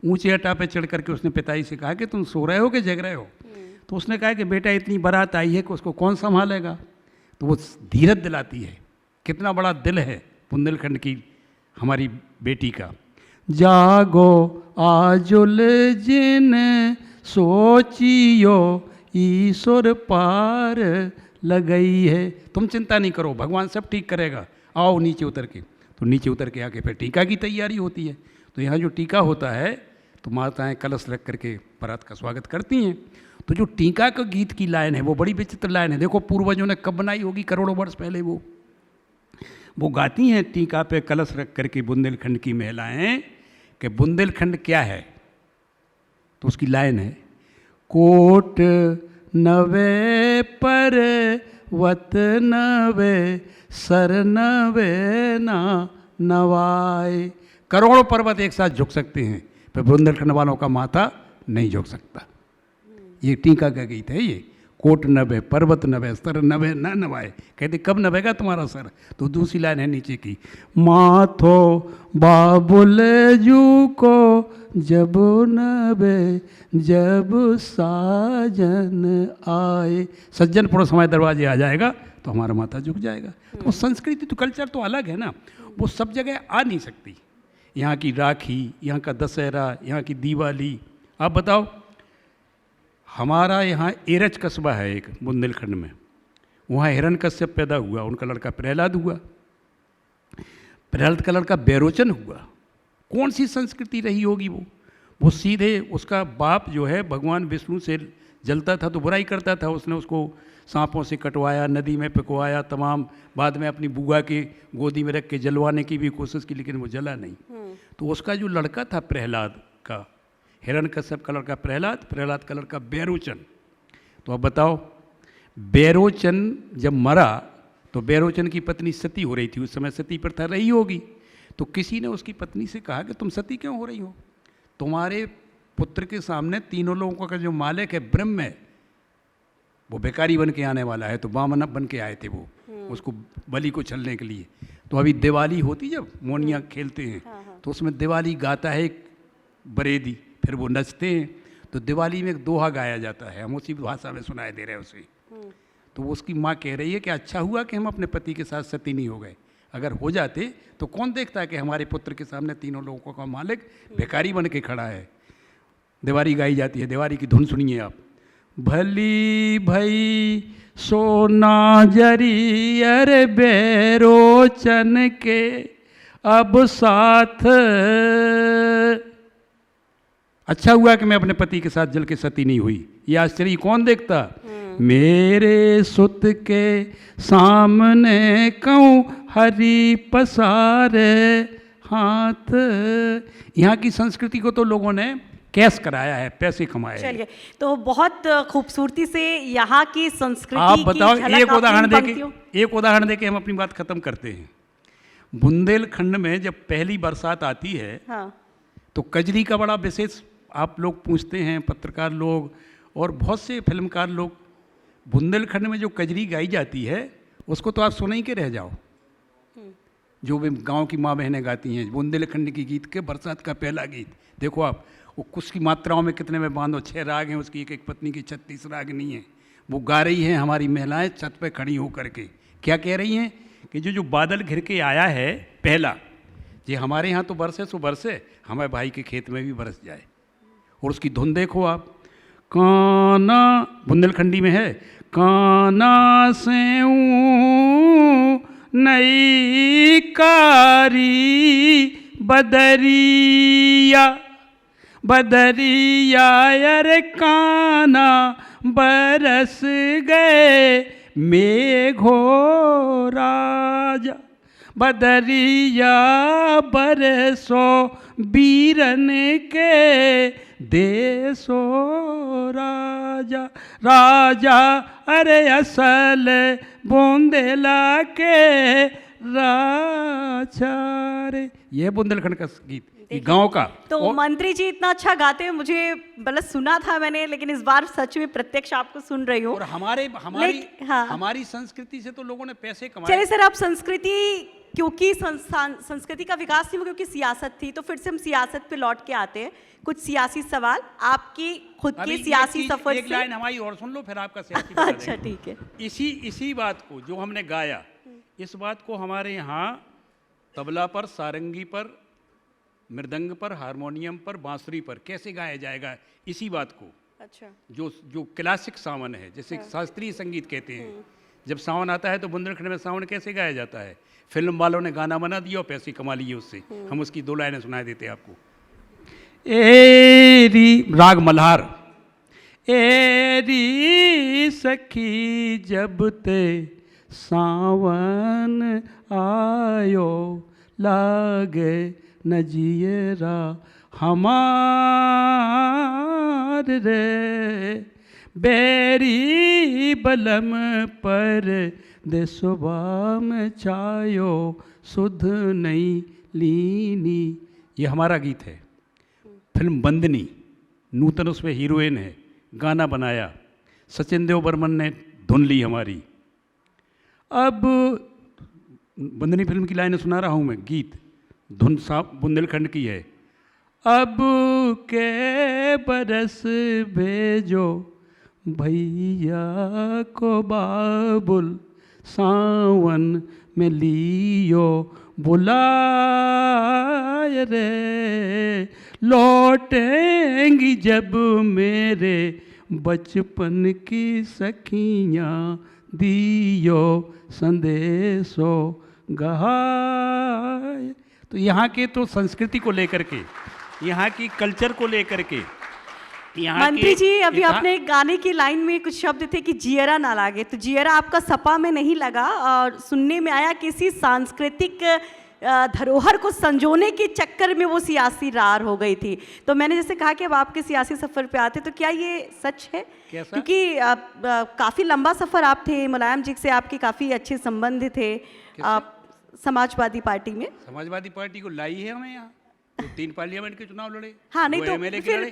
ऊंचे अटा पे चढ़ करके उसने पिताजी से कहा कि तुम सो रहे हो कि जग रहे हो। तो उसने कहा कि बेटा इतनी बारात आई है कि उसको कौन संभालेगा। तो वो धीरज दिलाती है। कितना बड़ा दिल है बुंदेलखंड की हमारी बेटी का। जागो आजुल जिन सोचियो, ईश्वर पार लगई है। तुम चिंता नहीं करो, भगवान सब ठीक करेगा, आओ नीचे उतर के। तो नीचे उतर के आके फिर टीका की तैयारी होती है। तो यहाँ जो टीका होता है, तो माताएं कलश रख करके बारात का स्वागत करती हैं। तो जो टीका का गीत की लाइन है, वो बड़ी विचित्र लाइन है। देखो पूर्वजों ने कब बनाई होगी, करोड़ों वर्ष पहले वो गाती हैं टीका पे कलश रख करके बुंदेलखंड की महिलाएं कि बुंदेलखंड क्या है। तो उसकी लाइन है, कोट नवे पर वत नवे, सर नवे ना नवाए। करोड़ों पर्वत एक साथ झुक सकते हैं, पर बुंदेलखंड वालों का माथा नहीं झुक सकता। ये टीका का गीत है ये। कोट नभे, पर्वत नभे, सर नभे न नवाए। कहते कब नभेगा तुम्हारा सर। तो दूसरी लाइन है नीचे की, माथो बाबुल जू को जब नभे, जब साजन आए। सज्जन पुरुष हमारे दरवाजे आ जाएगा तो हमारा माथा झुक जाएगा। तो संस्कृति तो कल्चर तो अलग है ना, वो सब जगह आ नहीं सकती। यहाँ की राखी, यहाँ का दशहरा, यहाँ की दिवाली। आप बताओ, हमारा यहाँ एरच कस्बा है एक बुंदेलखंड में, वहाँ हिरण्यकश्यप पैदा हुआ, उनका लड़का प्रहलाद हुआ। प्रहलाद का लड़का बैरोचन हुआ। कौन सी संस्कृति रही होगी वो सीधे, उसका बाप जो है भगवान विष्णु से जलता था तो बुराई करता था। उसने उसको सांपों से कटवाया, नदी में पिकवाया, तमाम बाद में अपनी बुआ के गोदी में रख के जलवाने की भी कोशिश की, लेकिन वो जला नहीं। तो उसका जो लड़का था प्रहलाद का, हिरण्यकश्यप का लड़का प्रहलाद, प्रहलाद का लड़का बैरोचन। तो अब बताओ, बैरोचन जब मरा तो बैरोचन की पत्नी सती हो रही थी, उस समय सती प्रथा रही होगी। तो किसी ने उसकी पत्नी से कहा कि तुम सती क्यों हो रही हो, तुम्हारे पुत्र के सामने तीनों लोगों का जो मालिक है ब्रह्म है, वो बेकारी बन के आने वाला है। तो वामन बन के आए थे वो, उसको बलि को छलने के लिए। तो अभी दिवाली होती जब मोनिया खेलते हैं तो उसमें दिवाली गाता है एक बरेदी, फिर वो नचते हैं। तो दिवाली में एक दोहा गाया जाता है, हम उसी भाषा में सुनाई दे रहे हैं उसे। तो वो उसकी माँ कह रही है कि अच्छा हुआ कि हम अपने पति के साथ सती नहीं हो गए, अगर हो जाते तो कौन देखता है कि हमारे पुत्र के सामने तीनों लोगों का मालिक भिखारी बन के खड़ा है। दिवाली गाई जाती है, दिवाली की धुन सुनिए आप। भली भई सोना जरी अरे बेरोचन के अब साथ, अच्छा हुआ कि मैं अपने पति के साथ जल के सती नहीं हुई। ये आश्चर्य कौन देखता, मेरे सुत के सामने कहूँ हरि पसारे हाथ। यहाँ की संस्कृति को तो लोगों ने कैश कराया है, पैसे कमाए हैं। चलिए, तो बहुत खूबसूरती से यहाँ की संस्कृति आप बताओ, की झलक एक आपने उदाहरण देके हम अपनी बात खत्म करते हैं। बुंदेलखंड में जब पहली बरसात आती है हाँ। तो कजरी का बड़ा विशेष आप लोग पूछते हैं, पत्रकार लोग और बहुत से फिल्मकार लोग। बुंदेलखंड में जो कजरी गाई जाती है उसको तो आप सुना ही के रह जाओ, जो भी गांव की माँ बहनें गाती हैं बुंदेलखंड की गीत के बरसात का पहला गीत। देखो आप, वो कुछ की मात्राओं में कितने में बांधो, 6 राग हैं उसकी, एक पत्नी की 36 राग नहीं है। वो गा रही हैं हमारी महिलाएं छत पे खड़ी होकर के, क्या कह रही हैं कि जो बादल घिर के आया है पहला, ये हमारे यहाँ तो बरसे सो बरसे, हमारे भाई के खेत में भी बरस जाए। और उसकी धुन देखो आप, काना बुंदेलखंडी में है, काना से नई कारी बदरिया, बदरिया अरे काना बरस गए मेघो राजा, बदरिया बरसो बीरन के देसो राजा, राजा अरे असल बुंदेला के राजा रे। ये बुंदेलखंड का गीत, ये गांव का। तो मंत्री जी इतना अच्छा गाते हैं, मुझे मतलब सुना था मैंने, लेकिन इस बार सच में प्रत्यक्ष आपको सुन रही हूँ। और हमारी संस्कृति से तो लोगों ने पैसे कमाए। चलिए सर, आप संस्कृति, क्योंकि संस्कृति का विकास नहीं हुआ क्योंकि सियासत थी, तो फिर से हम सियासत पे लौट के आते हैं। कुछ सियासी सवाल आपकी खुद की सियासी सफर से। एक लाइन हमारी और सुन लो, फिर आपका सियासी अच्छा ठीक है। इसी बात को जो हमने गाया, इस बात को हमारे यहाँ तबला पर, सारंगी पर, मृदंग पर, हारमोनियम पर, बांसुरी पर कैसे गाया जाएगा, इसी बात को। अच्छा। जो क्लासिक सावन है, जैसे शास्त्रीय संगीत कहते हैं, जब सावन आता है तो बुंदेलखंड में सावन कैसे गाया जाता है। फिल्म वालों ने गाना बना दिया और पैसे कमा लिए उससे। हम उसकी 2 लाइनें सुनाए देते हैं आपको। एरी राग मल्हार, एरी सखी जब ते सावन आयो लागे नजियरा हमार रे, बेरी बलम पर देसोबा में छायो सुध नहीं लीनी। ये हमारा गीत है। फिल्म बंदनी, नूतन उसमें हीरोइन है, गाना बनाया, सचिन देव बर्मन ने धुन ली हमारी। अब बंदनी फिल्म की लाइनें सुना रहा हूँ मैं, गीत धुन साफ बुंदेलखंड की है। अब के बरस भेजो भैया को बाबुल, सावन में लियो बुलाए रे, लौटेंगी जब मेरे बचपन की सखियाँ, दियो संदेशो गहाए। तो यहाँ के तो संस्कृति को लेकर के, यहाँ की कल्चर को लेकर के, मंत्री जी अभी आपने एक गाने की लाइन में कुछ शब्द थे कि जियरा ना लागे, तो जियरा आपका सपा में नहीं लगा और सुनने में आया किसी सांस्कृतिक धरोहर को संजोने के चक्कर में वो सियासी रार हो गई थी। तो मैंने जैसे कहा कि अब आपके सियासी सफर पे आते, तो क्या ये सच है? क्योंकि काफी लंबा सफर आप थे, मुलायम जी से आपके काफी अच्छे संबंध थे, आप समाजवादी पार्टी में। समाजवादी पार्टी को लाई है हमें यहाँ, तो 3 पार्लियामेंट के चुनाव लड़े। हाँ, नहीं तो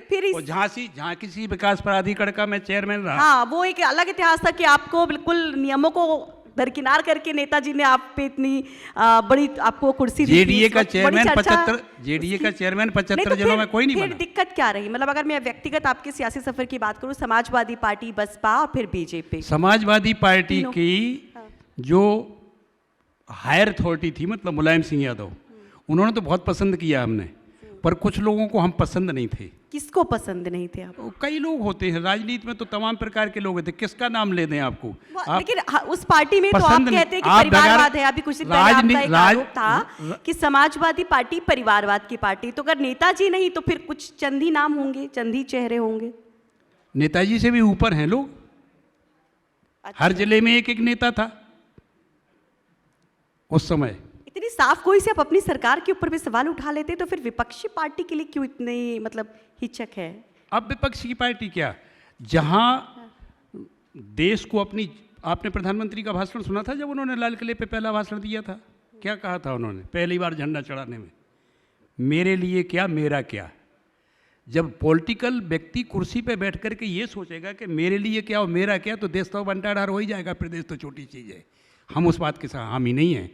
फिर और झांसी विकास प्राधिकरण का मैं चेयरमैन रहा। हाँ, वो एक अलग इतिहास था कि आपको बिल्कुल नियमों को दरकिनार करके नेताजी ने आप पे इतनी बड़ी आपको कुर्सी दी थी, जेडीए इस का वक्त बड़ी चेयरमैन चर्चा 75 जेडीए का चेयरमैन नहीं 75 तो जिलों में कोई नहीं फिर बना। दिक्कत क्या रही? मतलब अगर मैं व्यक्तिगत आपके सियासी सफर की बात करूं, समाजवादी पार्टी, बसपा और फिर बीजेपी, समाजवादी पार्टी तीनों। की जो हायर अथॉरिटी थी, मतलब मुलायम सिंह यादव, उन्होंने तो बहुत पसंद किया हमने, पर कुछ लोगों को हम पसंद नहीं थे। किसको पसंद नहीं थे आप? कई लोग होते हैं राजनीति में, तो तमाम प्रकार के लोग होते हैं, किसका नाम ले दें आपको? लेकिन उस पार्टी में तो आप पसंद कहते हैं कि आप परिवारवाद है। अभी कुछ दिन पहले आपका एक आरोप था राज- कि समाजवादी पार्टी परिवारवाद की पार्टी, तो अगर नेताजी नहीं तो फिर कुछ चंदी नाम होंगे, चंदी चेहरे होंगे। नेताजी से भी ऊपर हैं लोग। अच्छा। हर जिले में एक एक नेता था उस समय। इतनी साफ गोई से आप अपनी सरकार के ऊपर भी सवाल उठा लेते, तो फिर विपक्षी पार्टी के लिए क्यों इतनी मतलब हिचक है? अब विपक्ष की पार्टी क्या, जहां देश को अपनी, आपने प्रधानमंत्री का भाषण सुना था जब उन्होंने लाल किले पे पहला भाषण दिया था? क्या कहा था उन्होंने पहली बार झंडा चढ़ाने में? मेरे लिए क्या, मेरा क्या। जब पॉलिटिकल व्यक्ति कुर्सी पे बैठ करके ये सोचेगा कि मेरे लिए क्या और मेरा क्या, तो देश तो बंटाढार हो ही जाएगा। प्रदेश तो छोटी चीज़ है। हम उस बात के साथ हामी नहीं हैं।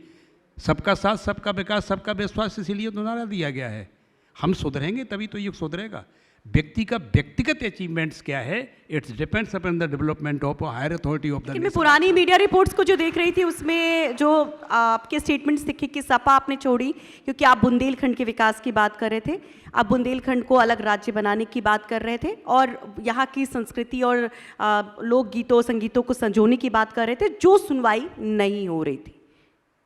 सबका साथ, सबका विकास, सबका विश्वास, इसीलिए तो नारा दिया गया है। हम सुधरेंगे तभी तो ये सुधरेगा। व्यक्ति का व्यक्तिगत अचीवमेंट्स क्या है, it's depends upon the development of higher authority of the मैं पुरानी मीडिया रिपोर्ट्स को जो देख रही थी, उसमें जो आपके स्टेटमेंट्स दिखे कि सपा आपने छोड़ी क्योंकि आप बुंदेलखंड के विकास की बात कर रहे थे, आप बुंदेलखंड को अलग राज्य बनाने की बात कर रहे थे और यहाँ की संस्कृति और लोकगीतों संगीतों को संजोने की बात कर रहे थे, जो सुनवाई नहीं हो रही थी।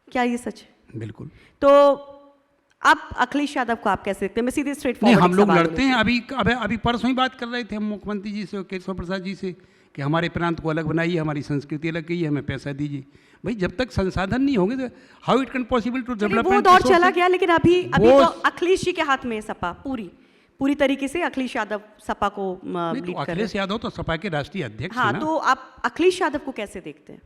क्या ये सच है? बिल्कुल। तो आप अखिलेश यादव को आप कैसे देखते हैं? मैं सीधे स्ट्रेट नहीं, फॉरवर्ड हम लोग लड़ते हैं। अभी परसों ही बात कर रहे थे हम मुख्यमंत्री जी से और केशव प्रसाद जी से कि हमारे प्रांत को अलग बनाइए, हमारी संस्कृति अलग कीजिए, हमें पैसा दीजिए। भाई जब तक संसाधन नहीं होंगे तो how it can possible to develop. वो दौर चला गया, लेकिन अभी तो अखिलेश जी के हाथ में है सपा, पूरी तरीके से अखिलेश यादव सपा को लीड कर रहे हैं। अखिलेश यादव तो सपा के राष्ट्रीय अध्यक्ष हैं हाँ, ना। तो आप अखिलेश यादव को कैसे देखते हैं?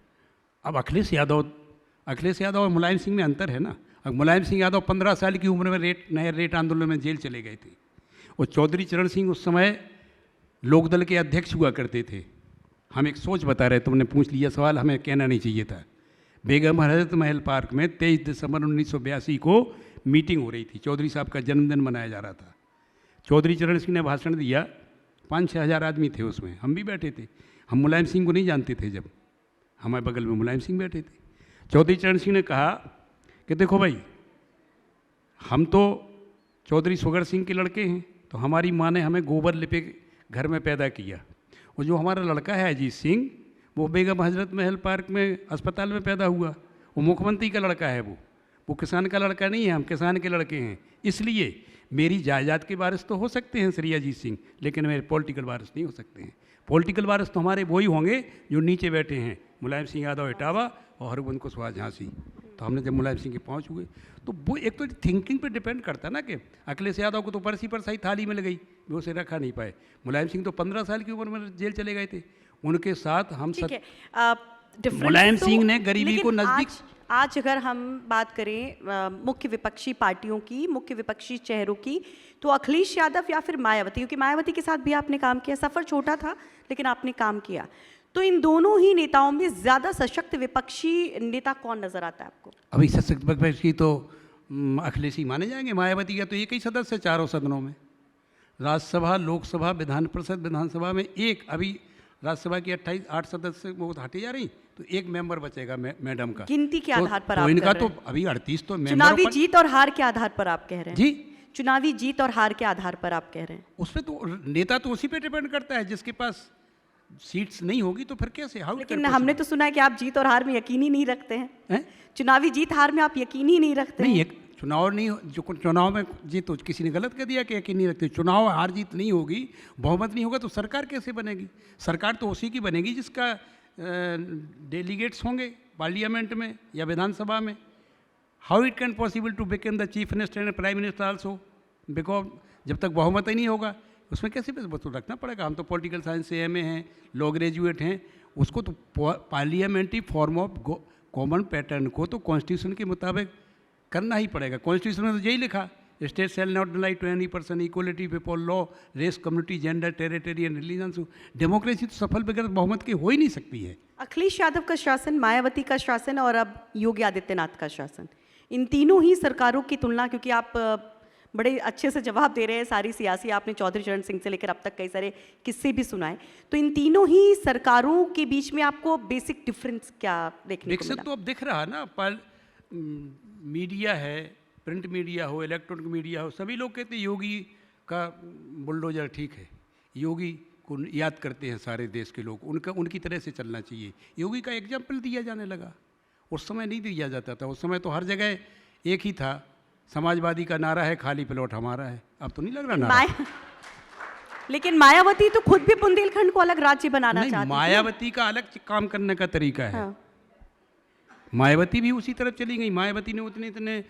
अब अखिलेश यादव और मुलायम सिंह में अंतर है ना। अब मुलायम सिंह यादव 15 साल की उम्र में नए रेट आंदोलन में जेल चले गए थे। और चौधरी चरण सिंह उस समय लोकदल के अध्यक्ष हुआ करते थे। हम एक सोच बता रहे, तुमने पूछ लिया सवाल, हमें कहना नहीं चाहिए था। बेगम हजरत महल पार्क में 23 दिसंबर 1982 को मीटिंग हो रही थी। चौधरी साहब का जन्मदिन मनाया जा रहा था। चौधरी चरण सिंह ने भाषण दिया, 5-6 हज़ार आदमी थे उसमें, हम भी बैठे थे। हम मुलायम सिंह को नहीं जानते थे, जब हमारे बगल में मुलायम सिंह बैठे थे। चौधरी चरण सिंह ने कहा कि देखो भाई, हम तो चौधरी सुगर सिंह के लड़के हैं, तो हमारी माँ ने हमें गोबर लिपे घर में पैदा किया। और जो हमारा लड़का है अजीत सिंह, वो बेगम हजरत महल पार्क में अस्पताल में पैदा हुआ। वो मुख्यमंत्री का लड़का है, वो किसान का लड़का नहीं है। हम किसान के लड़के हैं, इसलिए मेरी जायदाद के वारिस तो हो सकते हैं श्री अजीत सिंह, लेकिन मेरे पॉलिटिकल वारिस नहीं हो सकते हैं। पॉलिटिकल वारिस तो हमारे वही होंगे जो नीचे बैठे हैं, मुलायम सिंह यादव इटावा और हरगोविंद कुशवाहा झांसी। तो हमने जब मुलायम सिंह के पहुँच हुए, तो वो एक तो थिंकिंग पे डिपेंड करता ना, कि अखिलेश यादव को तो परसी पर सही थाली मिल गई, वो उसे रखा नहीं पाए। मुलायम सिंह तो 15 साल की उम्र में जेल चले गए थे। उनके साथ हम सब, मुलायम सिंह ने गरीबी को नजदीक। आज अगर हम बात करें मुख्य विपक्षी पार्टियों की, मुख्य विपक्षी चेहरों की, तो अखिलेश यादव या फिर मायावती, क्योंकि मायावती के साथ भी आपने काम किया, सफ़र छोटा था लेकिन आपने काम किया, तो इन दोनों ही नेताओं में ज़्यादा सशक्त विपक्षी नेता कौन नजर आता है आपको? अभी सशक्त विपक्षी तो अखिलेश ही माने जाएंगे। मायावती का तो एक ही सदस्य है चारों सदनों में, राज्यसभा, लोकसभा, विधान परिषद, विधानसभा में एक। अभी राज्यसभा की 8 सदस्य वो हटे जा रही, तो एक मेंबर बचेगा मैडम का। गिनती के आधार पर आप इनका कर तो रहे हैं। अभी 38 तो मेंबर। चुनावी जीत और हार के आधार पर आप कह रहे हैं? जी, चुनावी जीत और हार के आधार पर आप कह रहे हैं? उसमें तो नेता तो उसी पे डिपेंड करता है, जिसके पास सीट्स नहीं होगी तो फिर कैसे, हाउ? लेकिन हमने तो सुना है कि आप जीत और हार में यकीन ही नहीं रखते हैं। चुनावी जीत हार में आप यकीन ही नहीं रखते नहीं, हैं। एक चुनाव नहीं, जो चुनाव में जीत, तो किसी ने गलत कह दिया कि यकीन नहीं रखते। चुनाव हार जीत नहीं होगी, बहुमत नहीं होगा, तो सरकार कैसे बनेगी? सरकार तो उसी की बनेगी जिसका डेलीगेट्स होंगे पार्लियामेंट में या विधानसभा में। How it can possible to become the chief minister and prime minister also, because जब तक बहुमत ही नहीं होगा उसमें कैसे तो रखना पड़ेगा। हम तो पॉलिटिकल साइंस से MA हैं, लॉ ग्रेजुएट हैं, उसको तो parliamentary form of common pattern को तो कॉन्स्टिट्यूशन के मुताबिक करना ही पड़ेगा। कॉन्स्टिट्यूशन में तो यही लिखा state shall not deny to any person equality before law, race, community, gender, territory and religion. Democracy तो सफल बगैर बहुमत की हो ही नहीं सकती है। अखिलेश यादव का शासन, मायावती का शासन और अब योगी आदित्यनाथ का शासन, इन तीनों ही सरकारों की तुलना, क्योंकि आप बड़े अच्छे से जवाब दे रहे हैं सारी सियासी, आपने चौधरी चरण सिंह से लेकर अब तक कई सारे किस्से भी सुनाए, तो इन तीनों ही सरकारों के बीच में आपको बेसिक डिफरेंस क्या देखने को विकसित मिला? तो अब दिख रहा ना, पर मीडिया है, प्रिंट मीडिया हो, इलेक्ट्रॉनिक मीडिया हो, सभी लोग कहते हैं योगी का बुलडोजर ठीक है, योगी को याद करते हैं सारे देश के लोग, उनकी तरह से चलना चाहिए। योगी का एग्जाम्पल दिया जाने लगा, उस समय नहीं दिया जाता था। उस समय तो हर जगह एक ही था, समाजवादी का नारा है खाली प्लॉट हमारा है। अब तो नहीं लग रहा नारा। लेकिन मायावती तो खुद भी बुंदेलखंड को अलग राज्य बनाना नहीं, चाहती थी। मायावती का अलग काम करने का तरीका है। हाँ। मायावती भी उसी तरफ चली गई। मायावती ने इतने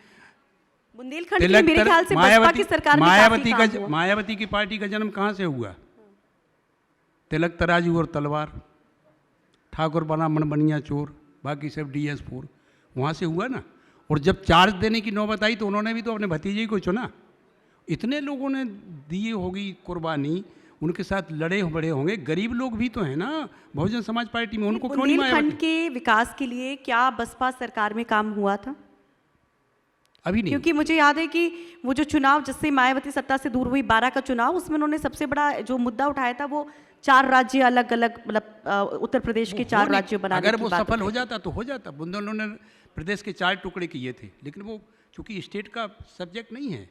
बुंदेलखंड के लिए मेरे ख्याल से बसपा की सरकार में काफी काम हुआ। मायावती की पार्टी का जन्म कहाँ से हुआ? तिलक तराजू और तलवार, ठाकुर बना मनबनिया चोर, बाकी सब DS4, वहाँ से हुआ ना। और जब चार्ज देने की नौबत आई तो उन्होंने भी तो अपने भतीजे को चुना। इतने लोगों ने दिए होगी कुर्बानी, उनके साथ लड़े बड़े होंगे, गरीब लोग भी तो हैं ना बहुजन समाज पार्टी में, उनको क्यों नहीं बुंदेलखंड मायावती? के विकास के लिए क्या बसपा सरकार में काम हुआ था? अभी नहीं। क्योंकि मुझे याद है कि वो जो चुनाव जिससे मायावती सत्ता से दूर हुई, 12 का चुनाव, उसमें उन्होंने सबसे बड़ा जो मुद्दा उठाया था वो 4 राज्य अलग अलग, मतलब उत्तर प्रदेश के 4 राज्य बनाने अगर की वो बात सफल उठी हो थी। जाता तो हो जाता। बुंदेलखंड ने प्रदेश के 4 टुकड़े किए थे, लेकिन वो चूंकि स्टेट का सब्जेक्ट नहीं है।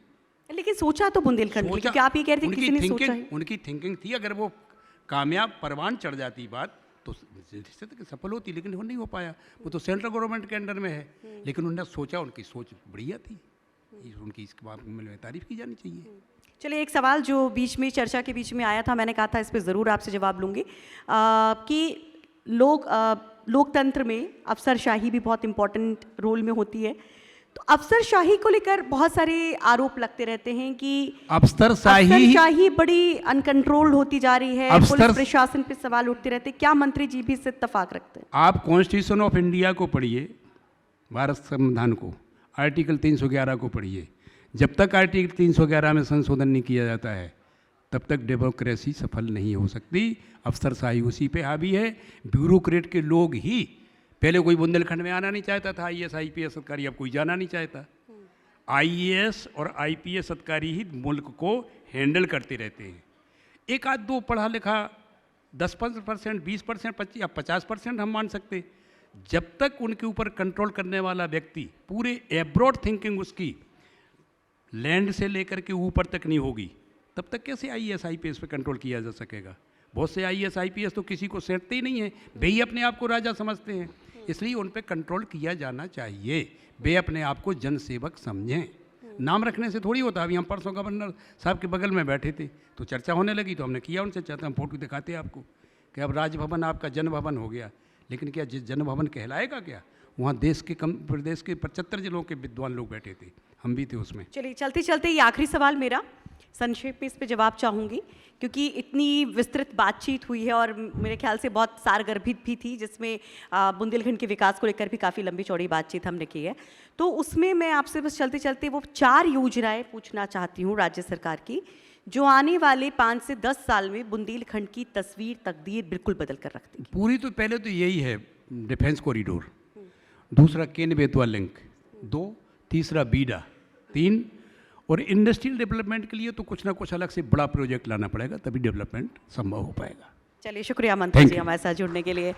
लेकिन सोचा तो बुंदेलखंड के लिए, क्योंकि आप ये कह रहे थे किसी ने सोचा है। उनकी थिंकिंग थी, अगर वो कामयाब परवान चढ़ जाती बात तो सफल होती, लेकिन वो नहीं हो पाया। वो तो सेंट्रल गवर्नमेंट के अंडर में है, लेकिन उन्होंने सोचा, उनकी सोच बढ़िया थी, उनकी इस मामले में तारीफ की जानी चाहिए। चलिए, एक सवाल जो बीच में चर्चा के बीच में आया था, मैंने कहा था इस पे ज़रूर आपसे जवाब लूँगी, कि लोकतंत्र में अफसरशाही भी बहुत इम्पोर्टेंट रोल में होती है। तो अफसरशाही को लेकर बहुत सारे आरोप लगते रहते हैं कि अफसरशाही बड़ी अनकंट्रोल्ड होती जा रही है, पुलिस प्रशासन पे सवाल उठते रहते हैं। क्या मंत्री जी भी इससे इत्तेफाक रखते हैं? आप कॉन्स्टिट्यूशन ऑफ इंडिया को पढ़िए, भारत संविधान को, आर्टिकल 311 को पढ़िए। जब तक आर्टिकल 311 में संशोधन नहीं किया जाता है तब तक डेमोक्रेसी सफल नहीं हो सकती। अफसरशाही उसी पे हावी है। ब्यूरोक्रेट के लोग ही, पहले कोई बुंदेलखंड में आना नहीं चाहता था IAS IPS अधिकारी, अब कोई जाना नहीं चाहता। IAS और IPS अधिकारी ही मुल्क को हैंडल करते रहते हैं। एक आध दो पढ़ा लिखा 10% 20% 50% हम मान सकते। जब तक उनके ऊपर कंट्रोल करने वाला व्यक्ति, पूरे एब्रॉड थिंकिंग उसकी लैंड से लेकर के ऊपर तक नहीं होगी, तब तक कैसे IAS IPS पे कंट्रोल किया जा सकेगा? बहुत से IAS IPS तो किसी को सेंटते ही नहीं है, वे ही अपने आप को राजा समझते हैं। इसलिए उन पे कंट्रोल किया जाना चाहिए। वे अपने आप को जनसेवक समझें। नाम रखने से थोड़ी होता। अभी हम परसों गवर्नर साहब के बगल में बैठे थे तो चर्चा होने लगी, तो हमने किया उनसे चर्चा। हम फोटो दिखाते हैं आपको कि अब राजभवन आपका जन भवन हो गया। लेकिन क्या जन भवन कहलाएगा क्या? वहाँ देश के प्रदेश के 75 जिलों के विद्वान लोग बैठे थे, हम भी थे उसमें। चलिए, चलते चलते ये आखिरी सवाल मेरा, संक्षेप में इस पे जवाब चाहूँगी, क्योंकि इतनी विस्तृत बातचीत हुई है और मेरे ख्याल से बहुत सारगर्भित भी थी, जिसमें बुंदेलखंड के विकास को लेकर भी काफ़ी लंबी चौड़ी बातचीत हमने की है। तो उसमें मैं आपसे बस चलते चलते वो 4 योजनाएं पूछना चाहती हूँ राज्य सरकार की, जो आने वाले 5 से 10 साल में बुंदेलखंड की तस्वीर, तकदीर बिल्कुल बदल कर रखती है। पूरी तो पहले तो यही है, डिफेंस कॉरिडोर, दूसरा केन बेतवा लिंक, 2, तीसरा बीडा, 3, और इंडस्ट्रियल डेवलपमेंट के लिए तो कुछ ना कुछ अलग से बड़ा प्रोजेक्ट लाना पड़ेगा, तभी डेवलपमेंट संभव हो पाएगा। चलिए, शुक्रिया मंत्री जी हमारे साथ जुड़ने के लिए।